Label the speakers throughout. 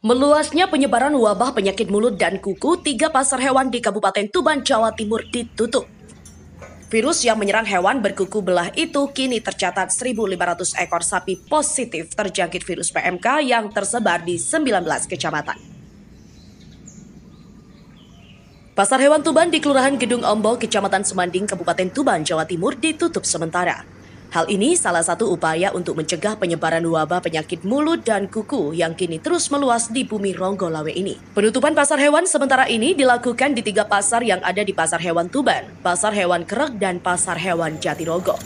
Speaker 1: Meluasnya penyebaran wabah penyakit mulut dan kuku, 3 pasar hewan di Kabupaten Tuban, Jawa Timur ditutup. Virus yang menyerang hewan berkuku belah itu kini tercatat 1.500 ekor sapi positif terjangkit virus PMK yang tersebar di 19 kecamatan. Pasar hewan Tuban di Kelurahan Gedung Ombo, Kecamatan Semanding, Kabupaten Tuban, Jawa Timur ditutup sementara. Hal ini salah satu upaya untuk mencegah penyebaran wabah penyakit mulut dan kuku yang kini terus meluas di bumi Ronggolawe ini. Penutupan pasar hewan sementara ini dilakukan di 3 pasar yang ada di Pasar Hewan Tuban, Pasar Hewan Kerek, dan Pasar Hewan Jatirogo.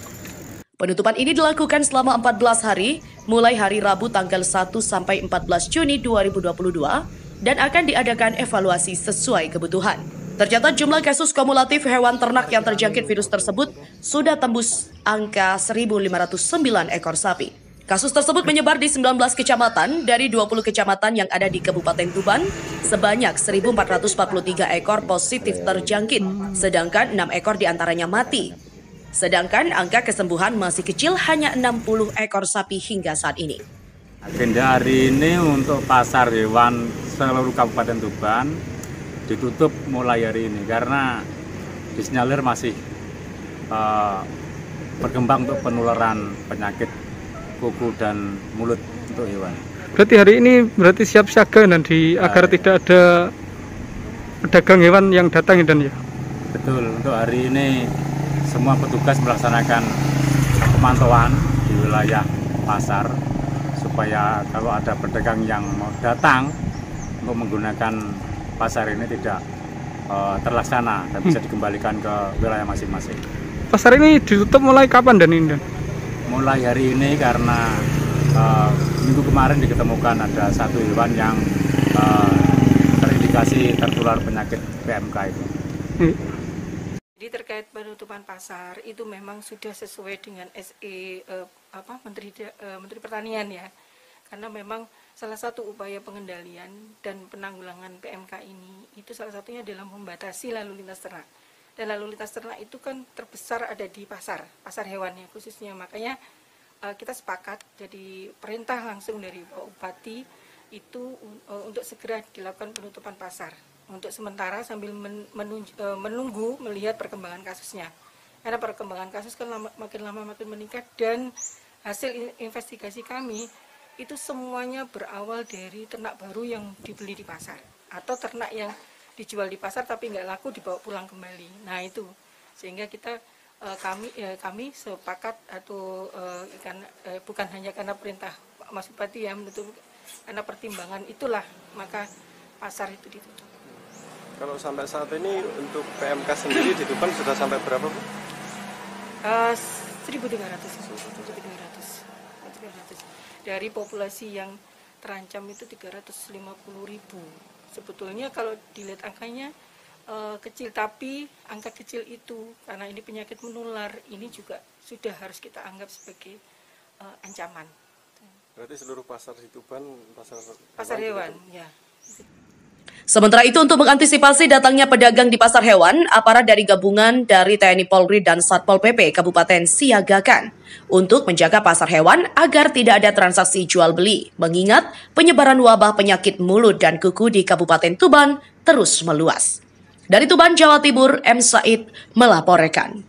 Speaker 1: Penutupan ini dilakukan selama 14 hari, mulai hari Rabu tanggal 1 sampai 14 Juni 2022, dan akan diadakan evaluasi sesuai kebutuhan. Tercatat jumlah kasus kumulatif hewan ternak yang terjangkit virus tersebut sudah tembus angka 1.509 ekor sapi. Kasus tersebut menyebar di 19 kecamatan dari 20 kecamatan yang ada di Kabupaten Tuban. Sebanyak 1.443 ekor positif terjangkit, sedangkan 6 ekor diantaranya mati. Sedangkan angka kesembuhan masih kecil, hanya 60 ekor sapi hingga saat ini.
Speaker 2: Agenda hari ini untuk pasar hewan seluruh Kabupaten Tuban ditutup mulai hari ini karena disinyalir masih berkembang untuk penularan penyakit kuku dan mulut untuk hewan.
Speaker 3: Berarti hari ini siap siaga nanti agar tidak ada pedagang hewan yang datang dan ya.
Speaker 2: Betul, untuk hari ini semua petugas melaksanakan pemantauan di wilayah pasar supaya kalau ada pedagang yang mau datang untuk menggunakan pasar ini tidak terlaksana dan bisa dikembalikan ke wilayah masing-masing.
Speaker 3: Pasar ini ditutup mulai kapan dan ini?
Speaker 2: Mulai hari ini karena minggu kemarin diketemukan ada satu hewan yang terindikasi tertular penyakit PMK itu.
Speaker 4: Jadi terkait penutupan pasar itu memang sudah sesuai dengan SE Menteri Pertanian ya, karena memang salah satu upaya pengendalian dan penanggulangan PMK ini itu salah satunya adalah membatasi lalu lintas ternak. Dan lalu lintas ternak itu kan terbesar ada di pasar hewan ya khususnya. Makanya kita sepakat, jadi perintah langsung dari Pak Bupati itu untuk segera dilakukan penutupan pasar untuk sementara sambil menunggu melihat perkembangan kasusnya. Karena perkembangan kasus kan makin lama makin meningkat, dan hasil investigasi kami itu semuanya berawal dari ternak baru yang dibeli di pasar atau ternak yang dijual di pasar tapi nggak laku dibawa pulang kembali. Nah itu sehingga kami sepakat atau bukan hanya karena perintah Pak Mas Bupati ya menutup, karena pertimbangan itulah maka pasar itu ditutup.
Speaker 5: Kalau sampai saat ini untuk PMK sendiri di Tuban sudah sampai berapa Bu?
Speaker 4: 1.300. Dari populasi yang terancam itu 350.000. Sebetulnya kalau dilihat angkanya kecil, tapi angka kecil itu karena ini penyakit menular, ini juga sudah harus kita anggap sebagai ancaman.
Speaker 5: Berarti seluruh pasar di Tuban
Speaker 4: pasar hewan ya.
Speaker 1: Sementara itu, untuk mengantisipasi datangnya pedagang di pasar hewan, aparat dari gabungan dari TNI Polri dan Satpol PP Kabupaten siagakan untuk menjaga pasar hewan agar tidak ada transaksi jual beli, mengingat penyebaran wabah penyakit mulut dan kuku di Kabupaten Tuban terus meluas. Dari Tuban, Jawa Timur, M. Said melaporkan.